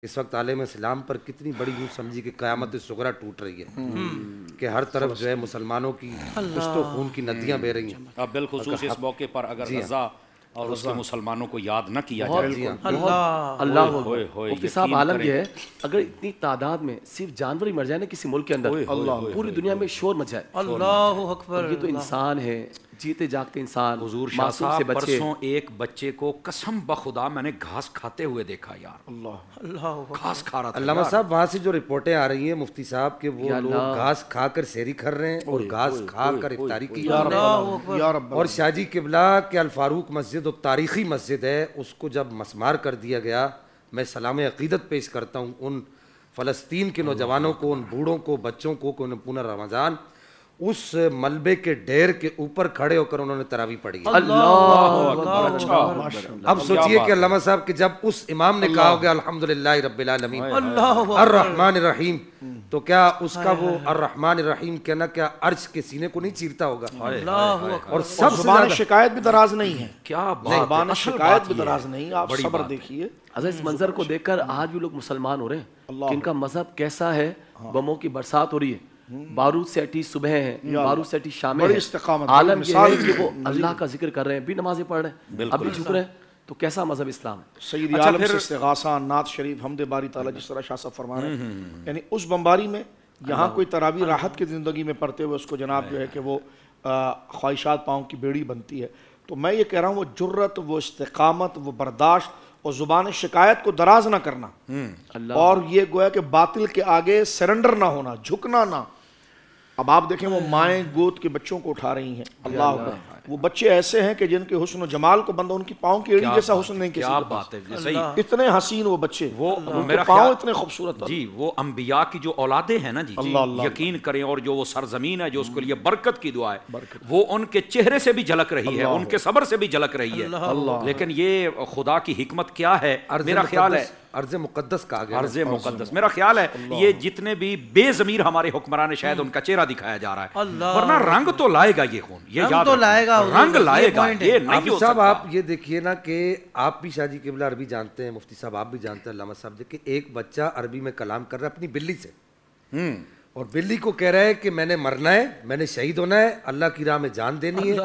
اس وقت عالم اسلام پر کتنی بڑی یوں سمجھی کہ قیامت صغریٰ ٹوٹ رہی ہے کہ ہر طرف جو ہے مسلمانوں کی خشت و خون کی ندیاں بہہ رہی ہیں. اب بالخصوص اس موقع پر اگر غزہ اور اس کے مسلمانوں کو یاد نہ کیا جائے. اللہ مفتی صاحب عالم یہ ہے اگر اتنی تعداد میں صرف جانور ہی مر جائے نا کسی ملک کے اندر پوری دنیا میں شور مچ جائے. اللہ اکبر. یہ تو انسان ہے جیتے جاگتے انسان. حضور شاہ صاحب پرسوں ایک بچے کو قسم بخدا میں نے گھاس کھاتے ہوئے دیکھا یار. اللہ گھاس کھا رہا تھا. علامہ صاحب وہاں سے جو رپورٹیں آ رہی ہیں مفتی صاحب کہ وہ لوگ گھاس کھا کر سحری کر رہے ہیں اور گھاس کھا کر افطاری کی. اور شاہ جی قبلہ کے الفاروق مسجد و تاریخی مسجد ہے اس کو جب مسمار کر دیا گیا. میں سلام عقیدت پیش کرتا ہوں ان فلسطین کے نوجوانوں کو, ان بوڑھوں کو, بچوں کو کہ انہیں پورا رمضان اس ملبے کے ڈھیر کے اوپر کھڑے ہو کر انہوں نے تراویح پڑھی. اب سوچئے کہ علامہ صاحب کہ جب اس امام نے کہا ہوگا الحمدللہ رب العالمین الرحمن الرحیم, تو کیا اس کا وہ الرحمن الرحیم کہنا کیا عرش کے سینے کو نہیں چیرتا ہوگا؟ اور سب سے زبان شکایت بھی دراز نہیں ہے. کیا زبان شکایت بھی دراز نہیں. آپ صبر دیکھیے. اس منظر کو دیکھ کر آج بھی لوگ مسلمان ہو رہے ہیں کہ ان کا مذہب کیسا ہے. بموں کی برسات ہو رہی ہے, بارود سے اٹی صبح ہیں, بارود سے اٹی شامیں ہیں. عالم یہ ہے کہ وہ اللہ کا ذکر کر رہے ہیں, بھی نمازیں پڑھ رہے ہیں, اب بھی جھک رہے ہیں. تو کیسا مذہب اسلام ہے؟ سید عالم سے استغاثہ, نعت شریف, حمد باری تعالیٰ, جس طرح شاہ صاحب فرما رہے ہیں. یعنی اس بمباری میں یہاں کوئی تراویح راحت کی زندگی میں پڑھتے ہوئے اس کو جناب جو ہے کہ وہ خواہشات پاؤں کی بیڑی بنتی ہے. تو میں یہ کہہ رہا ہوں وہ جرت, وہ استقامت, وہ برداشت اور زبان شکایت کو دراز نہ کرنا, اور یہ گویا کہ باطل کے آگے سرنڈر نہ ہونا, جھکنا نہ. اب آپ دیکھیں وہ مائیں گود کے بچوں کو اٹھا رہی ہیں. اللہ اکبر. وہ بچے ایسے ہیں کہ جن کے حسن و جمال کو بندہ ان کی پاؤں کی ایڑی جیسا حسن نہیں کسی کے پاس. اتنے حسین وہ بچے, وہ پاؤں اتنے خوبصورت. جی وہ انبیاء کی جو اولادیں ہیں نا جی, یقین کریں, اور جو وہ سرزمین ہے جو اس کے لیے برکت کی دعا ہے, وہ ان کے چہرے سے بھی جھلک رہی ہے, ان کے صبر سے بھی جھلک رہی ہے. لیکن یہ خدا کی حکمت کیا ہے, میرا خیال ہے ارض مقدس کہا گیا. ارض مقدس, میرا خیال ہے یہ جتنے بھی بے ضمیر ہمارے حکمران شاید ان کا چہرہ دکھایا جا رہا ہے, ورنہ رنگ تو لائے گا یہ خون, یہ یاد رنگ لائے گا. یہ نہیں ہو صاحب آپ یہ دیکھیے نا کہ آپ بھی شاہ جی قبلہ عربی جانتے ہیں, مفتی صاحب آپ بھی جانتے ہیں, علامہ صاحب دیکھیں ایک بچہ عربی میں کلام کر رہا ہے اپنی بلی سے, اور بلی کو کہہ رہا ہے کہ میں نے مرنا ہے, میں نے شہید ہونا ہے, اللہ کی راہ میں جان دینی ہے,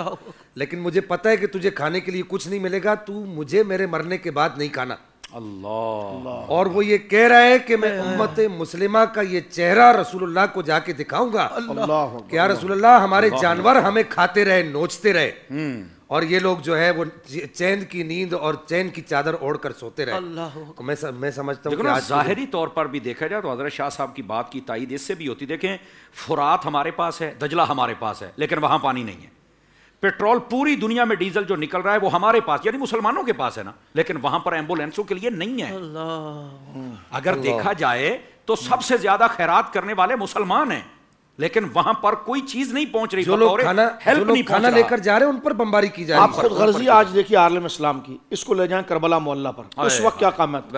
لیکن مجھے پتہ ہے کہ تجھے کھانے کے لیے کچھ نہیں ملے گا, تو مجھے میرے مرنے کے بعد نہیں کھانا. اللہ. اور وہ یہ کہہ رہا ہے کہ میں امت مسلمہ کا یہ چہرہ رسول اللہ کو جا کے دکھاؤں گا کہ یا رسول اللہ ہمارے جانور ہمیں کھاتے رہے, نوچتے رہے, اور یہ لوگ جو ہے وہ چین کی نیند اور چین کی چادر اوڑھ کر سوتے رہے. میں سمجھتا ہوں کہ ظاہری طور پر بھی دیکھا جائے تو حضرت شاہ صاحب کی بات کی تائید اس سے بھی ہوتی. دیکھیں فرات ہمارے پاس ہے, دجلہ ہمارے پاس ہے, لیکن وہاں پانی نہیں ہے. پیٹرول پوری دنیا میں ڈیزل جو نکل رہا ہے وہ ہمارے پاس یعنی مسلمانوں کے پاس ہے نا, لیکن وہاں پر ایمبولینسوں کے لیے نہیں ہے. اگر دیکھا جائے تو سب سے زیادہ خیرات کرنے والے مسلمان ہیں, لیکن وہاں پر کوئی چیز نہیں پہنچ رہی. جو لوگ کھانا لے کر جا رہے ہیں ان پر بمباری کی جا رہی ہے. آپ خود غرضی آج دیکھیے عالم اسلام کی, اس کو لے جائیں کربلا معلیٰ پر, اس وقت کیا قیامت.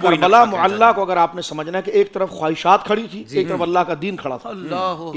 کربلا معلیٰ کو اگر آپ نے سمجھنا ہے کہ ایک طرف خواہشات کھڑی تھی, ایک طرف اللہ کا دین کھڑا تھا.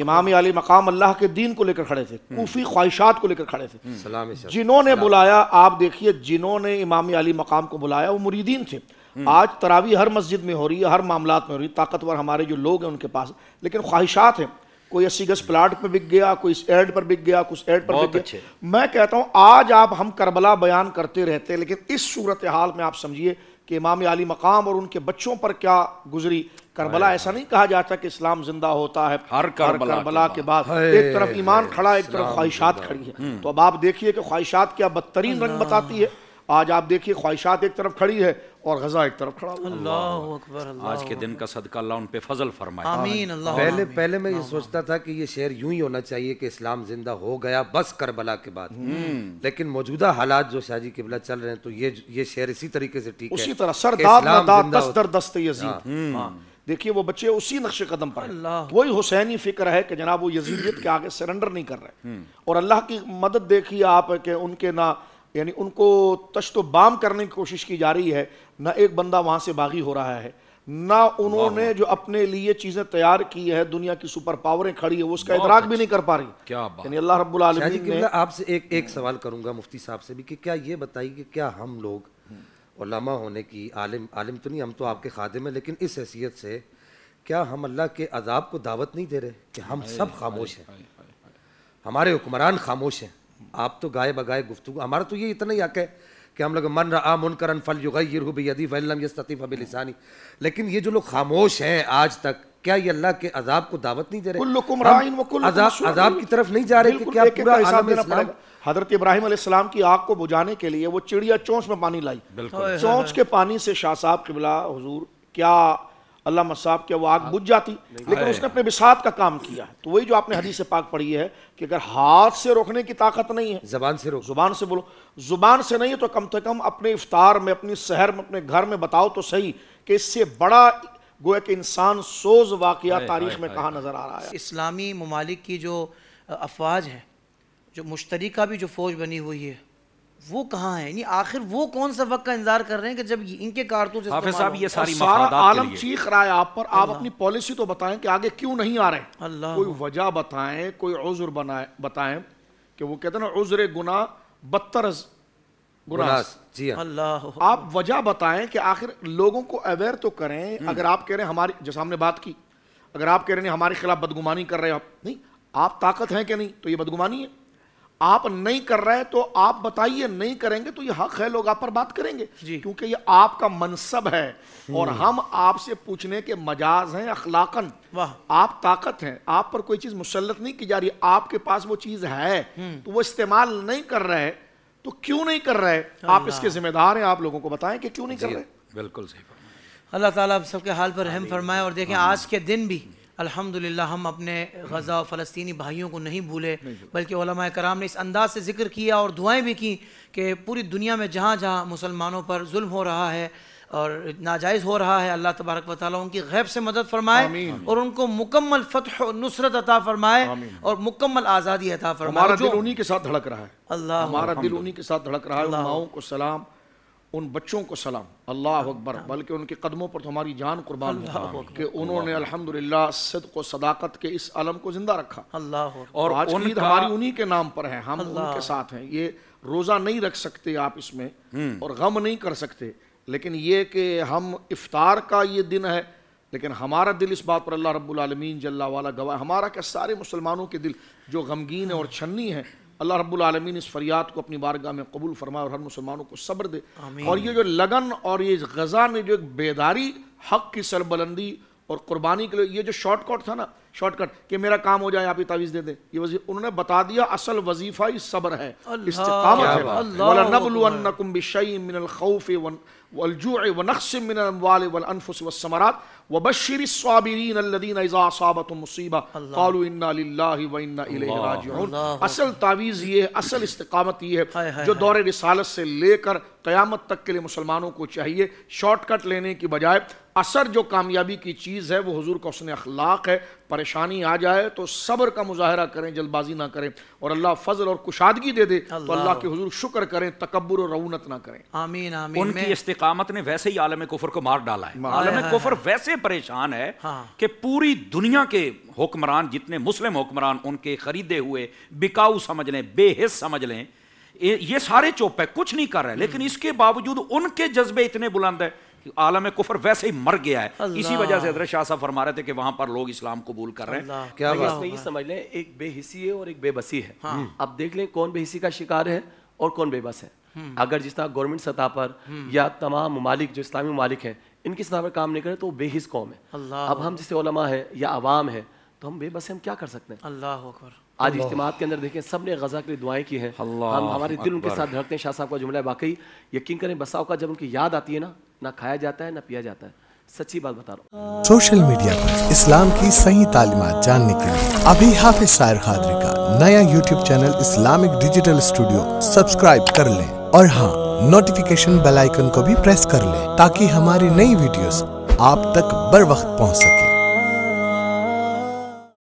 امام علی مقام اللہ کے دین کو لے کر کھڑے تھے, کوفی خواہشات کو لے کر کھڑے تھے. جنہوں نے بلایا, آپ دیکھیے جنہوں نے امام علی مقام کو بلایا وہ مریدین تھے. آج تراویح ہر مسجد میں ہو رہی ہے, ہر معاملات میں ہو رہی ہے, طاقتور ہمارے جو لوگ ہیں ان کے پاس, لیکن خواہشات ہیں. کوئی 80 گز پلاٹ پہ بک گیا, کوئی اس ایڈ پر بک گیا, کچھ ایڈ پر بک گیا. میں کہتا ہوں آج آپ ہم کربلا بیان کرتے رہتے, لیکن اس صورتحال میں آپ سمجھیے کہ امام علی مقام اور ان کے بچوں پر کیا گزری. کربلا ایسا نہیں کہا جاتا کہ اسلام زندہ ہوتا ہے ہر کربلا کے بعد. ایک طرف ایمان کھڑا, ایک طرف خواہشات کھڑی ہے. تو اب آپ دیکھیے کہ خواہشات کیا بدترین رنگ بتاتی ہے. آج آپ دیکھیے خواہشات ایک طرف کھڑی ہے اور غزہ ایک طرف کھڑا. اللہ اکبر. آج کے دن کا صدقہ اللہ ان پہ فضل فرمائے. آمین. اللہ. پہلے میں یہ سوچتا تھا کہ یہ شعر یوں ہی ہونا چاہیے کہ اسلام زندہ ہو گیا بس کربلا کے بعد, لیکن موجودہ حالات جو شاہ جی قبلہ چل رہے ہیں تو یہ شعر اسی طریقے سے ٹھیک ہے. اسی طرح سر داد نہ داد دست در دست یزید. دیکھیے وہ بچے اسی نقش قدم پر ہیں, وہی حسینی فکر ہے کہ جناب وہ یزیدیت کے آگے سرنڈر نہیں کر رہے. اور اللہ کی مدد دیکھیے آپ کہ ان کے نہ یعنی ان کو تشت و بام کرنے کی کوشش کی جا رہی ہے, نہ ایک بندہ وہاں سے باغی ہو رہا ہے, نہ انہوں نے جو اپنے لیے چیزیں تیار کی ہے, دنیا کی سپر پاوریں کھڑی ہے, وہ اس کا ادراک بھی نہیں کر پا رہی. یعنی اللہ رب العالمین نے. آپ سے ایک سوال کروں گا مفتی صاحب سے بھی کہ کیا یہ بتائیے کہ کیا ہم لوگ علماء ہونے کی، عالم تو نہیں، ہم تو آپ کے خادم ہیں، لیکن اس حیثیت سے کیا ہم اللہ کے عذاب کو دعوت نہیں دے رہے کہ ہم سب خاموش ہیں، ہمارے حکمران خاموش ہیں، آپ تو گائے بگائے گفتگو، ہمارا تو یہ اتنا ہی حق ہے کہ ہم لوگ من رآ منکرا فلیغیرہ بیدیہ فإن لم یستطع فبلسانہ، لیکن یہ جو لوگ خاموش ہیں آج تک، کیا یہ اللہ کے عذاب کو دعوت نہیں دے رہے؟ کلکم راعٍ وکلکم مسئول، عذاب کی طرف نہیں جا رہے کہ کیا پورا عالم اسلام؟ حضرت ابراہیم علیہ السلام کی آگ کو بجھانے کے لیے وہ چڑیا چونچ میں پانی لائی، چونچ کے پانی سے شاہ صاحب قبلہ حضور کیا علامہ صاحب کیا وہ آگ بجھ جاتی؟ لیکن اس نے اپنے بساط کا کام کیا ہے۔ تو وہی جو آپ نے حدیث پاک پڑھی ہے کہ اگر ہاتھ سے روکنے کی طاقت نہیں ہے، زبان سے روک، زبان سے بولو، زبان سے نہیں ہے تو کم سے کم اپنے افطار میں، اپنی سحر میں، اپنے گھر میں بتاؤ تو صحیح کہ اس سے بڑا گویا کہ انسان سوز واقعہ تاریخ میں کہاں نظر آ رہا ہے؟ اسلامی ممالک کی جو افواج ہے، جو مشترکہ بھی جو فوج بنی ہوئی ہے، وہ کہاں ہے؟ یعنی آخر وہ کون سا وقت کا انتظار کر رہے ہیں کہ جب ان کے کارتوس حافظ صاحب یہ ساری سارا مفادات کے عالم لیے چیخ رہا ہے آپ پر، آپ اپنی پالیسی تو بتائیں کہ آگے کیوں نہیں آ رہے ہیں، اللہ کوئی وجہ بتائیں، کوئی عذر بتائیں کہ وہ کہتے ہیں نا عذر گناہ بدتر از گناہ، جی ہاں، اللہ آپ وجہ بتائیں کہ آخر لوگوں کو اویئر تو کریں۔ اگر آپ کہہ رہے ہیں ہماری، جیسے ہم نے بات کی، اگر آپ کہہ رہے ہیں ہمارے خلاف بدگمانی کر رہے ہیں، نہیں، آپ طاقت ہیں کہ نہیں تو یہ بدگمانی ہے، آپ نہیں کر رہے تو آپ بتائیے، نہیں کریں گے تو یہ حق ہے، لوگ آپ پر بات کریں گے کیونکہ یہ آپ کا منصب ہے اور ہم آپ سے پوچھنے کے مجاز ہیں اخلاقاً۔ آپ طاقت ہیں، آپ پر کوئی چیز مسلط نہیں کی جا رہی، آپ کے پاس وہ چیز ہے تو وہ استعمال نہیں کر رہے تو کیوں نہیں کر رہے؟ آپ اس کے ذمہ دار ہیں، آپ لوگوں کو بتائیں کہ کیوں نہیں کر رہے۔ بالکل صحیح فرمایا۔ اللہ تعالیٰ سب کے حال پر رحم فرمائے۔ اور دیکھیں آج کے دن بھی الحمدللہ ہم اپنے غزہ و فلسطینی بھائیوں کو نہیں بھولے، بلکہ علماء کرام نے اس انداز سے ذکر کیا اور دعائیں بھی کی کہ پوری دنیا میں جہاں جہاں مسلمانوں پر ظلم ہو رہا ہے اور ناجائز ہو رہا ہے، اللہ تبارک و تعالیٰ ان کی غیب سے مدد فرمائے اور ان کو مکمل فتح و نصرت عطا فرمائے اور مکمل آزادی عطا فرمائے۔ ہمارا دل انہی کے ساتھ دھڑک رہا ہے، اللہ ہمارا دل انہی کے ساتھ دھڑک رہا ہے۔ ان ماؤں کو سلام، ان بچوں کو سلام، اللہ اکبر، بلکہ ان کے قدموں پر تو ہماری جان قربان ہو کہ انہوں نے الحمدللہ صدق و صداقت کے اس علم کو زندہ رکھا۔ اللہ اور آج عید ہماری انہی کے نام پر ہے، ہم ان کے ساتھ ہیں۔ یہ روزہ نہیں رکھ سکتے آپ اس میں اور غم نہیں کر سکتے، لیکن یہ کہ ہم افطار کا یہ دن ہے، لیکن ہمارا دل اس بات پر اللہ رب العالمین جل والا گواہ، ہمارا کہ سارے مسلمانوں کے دل جو غمگین ہیں اور چھنی ہیں، اللہ رب العالمین اس فریاد کو اپنی بارگاہ میں قبول فرمائے اور ہر مسلمانوں کو صبر دے۔ اور یہ جو لگن اور یہ غزہ نے جو ایک بیداری، حق کی سربلندی اور قربانی کے لیے، یہ جو شارٹ کٹ تھا نا، شارٹ کٹ کہ میرا کام ہو جائے آپ ہی تعویذ دے دیں، یہ انہوں نے بتا دیا اصل وظیفہ ہی صبر ہے، استقامت ہے۔ وَلَنَبْلُوَنَّكُمْ بِشَيْءٍ مِّنَ الْخَوْفِ وَالْجُوعِ وَنَقْصٍ مِّنَ الْأَمْوَالِ وَالْأَنفُسِ وَالثَّمَرَاتِ وَبَشِّرِ الصَّابِرِينَ الَّذِينَ إِذَا أَصَابَتْهُمْ مُصِيبَةٌ قَالُوا إِنَّا لِلَّهِ وَإِنَّا إِلَيْهِ رَاجِعُونَ۔ اصل تعویذ یہ ہے، اصل استقامت یہ ہے جو دور رسالت سے لے کر قیامت تک کے لیے مسلمانوں کو چاہیے، شارٹ کٹ لینے کی بجائے اثر جو کامیابی کی چیز ہے وہ حضور کا حسن اخلاق ہے۔ پریشانی آ جائے تو صبر کا مظاہرہ کریں، جلد بازی نہ کریں، اور اللہ فضل اور کشادگی دے دے تو اللہ کے حضور شکر کریں، تکبر اور رعونت نہ کریں۔ آمین آمین۔ ان کی استقامت نے ویسے ہی عالم کفر کو مار ڈالا ہے۔ عالم کفر ویسے پریشان ہے کہ پوری دنیا کے حکمران، جتنے مسلم حکمران ان کے خریدے ہوئے بکاؤ سمجھ لیں، بے حس سمجھ لیں، یہ سارے چوپ ہے، کچھ نہیں کر رہے، لیکن اس کے باوجود ان کے جذبے اتنے بلند ہیں کہ عالم کفر ویسے ہی مر گیا ہے۔ اسی وجہ سے حضرت شاہ صاحب فرما رہے تھے کہ وہاں پر لوگ اسلام قبول کر رہے ہیں۔ کیا بات ہے؟ یہ سمجھ لیں ایک بے حسی ہے اور ایک بے بسی ہے۔ اب دیکھ لیں کون بے حسی کا شکار ہے اور کون بے بس ہے۔ اگر جس طرح گورنمنٹ سطح پر یا تمام ممالک جو اسلامی ممالک ہیں ان کی سطح پر کام نہیں کرے تو وہ بے حس قوم ہے۔ اب ہم جیسے علماء ہیں یا عوام ہیں تو ہم بے بس ہیں، ہم کیا کر سکتے ہیں؟ اللہ اکبر۔ آج اجتماعات کے اندر دیکھیں سب نے غزہ کے لیے دعائیں کی ہیں، ہم ہمارے دل ان کے ساتھ دھڑکتے ہیں۔ شاہ صاحب کا جملہ ہے، واقعی یقین کریں بساؤ کا جب ان کی یاد آتی ہے نا، نہ کھایا جاتا ہے نہ پیا جاتا ہے، سچی بات بتا رہا ہوں۔ سوشل میڈیا پر اسلام کی صحیح تعلیمات جاننے کے لیے ابھی حافظ سائر قادری کا نیا YouTube channel Islamic digital studio subscribe کر لیں، اور ہاں نوٹیفیکیشن بیل آئیکن کو بھی پریس کر لیں تاکہ ہماری نئی ویڈیوز آپ تک بر وقت پہنچ سکیں۔